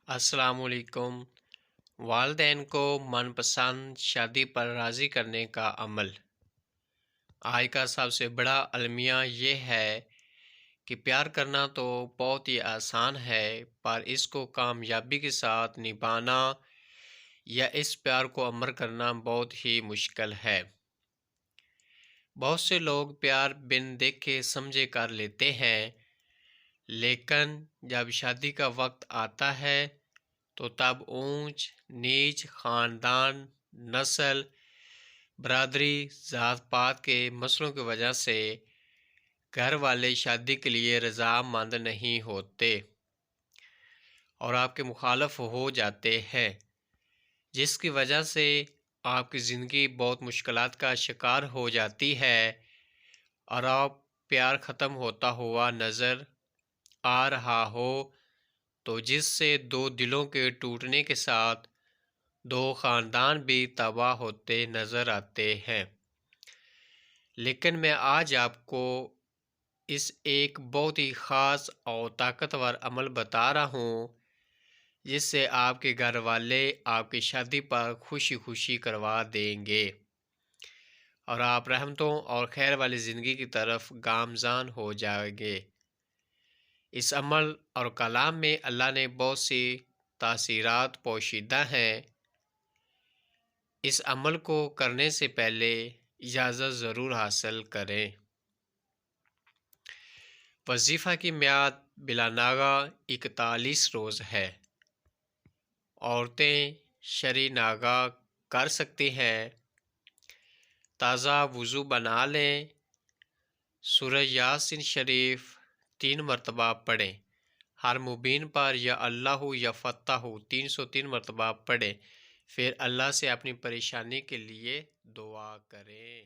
السلام علیکم۔ والدین کو من پسند شادی پر راضی کرنے کا عمل۔ آج کا سب سے بڑا المیہ یہ ہے کہ پیار کرنا تو بہت ہی آسان ہے، پر اس کو کامیابی کے ساتھ نبھانا یا اس پیار کو امر کرنا بہت ہی مشکل ہے۔ بہت سے لوگ پیار بن دیکھے سمجھے کر لیتے ہیں، لیکن جب شادی کا وقت آتا ہے تو تب اونچ نیچ، خاندان، نسل، برادری، ذات پات کے مسئلوں کی وجہ سے گھر والے شادی کے لیے رضامند نہیں ہوتے اور آپ کے مخالف ہو جاتے ہیں، جس کی وجہ سے آپ کی زندگی بہت مشکلات کا شکار ہو جاتی ہے اور آپ پیار ختم ہوتا ہوا نظر آ رہا ہو، تو جس سے دو دلوں کے ٹوٹنے کے ساتھ دو خاندان بھی تباہ ہوتے نظر آتے ہیں۔ لیکن میں آج آپ کو اس ایک بہت ہی خاص اور طاقتور عمل بتا رہا ہوں، جس سے آپ کے گھر والے آپ کی شادی پر خوشی خوشی کروا دیں گے اور آپ رحمتوں اور خیر والی زندگی کی طرف گامزن ہو جائیں گے۔ اس عمل اور کلام میں اللہ نے بہت سی تاثیرات پوشیدہ ہیں۔ اس عمل کو کرنے سے پہلے اجازت ضرور حاصل کریں۔ وظیفہ کی میعاد بلا ناغہ 41 روز ہے۔ عورتیں شرعی ناغہ کر سکتی ہیں۔ تازہ وضو بنا لیں۔ سورہ یاسین شریف 3 مرتبہ پڑھیں۔ ہر مبین پر یا اللہ یا فتح 303 مرتبہ پڑھیں، پھر اللہ سے اپنی پریشانی کے لیے دعا کریں۔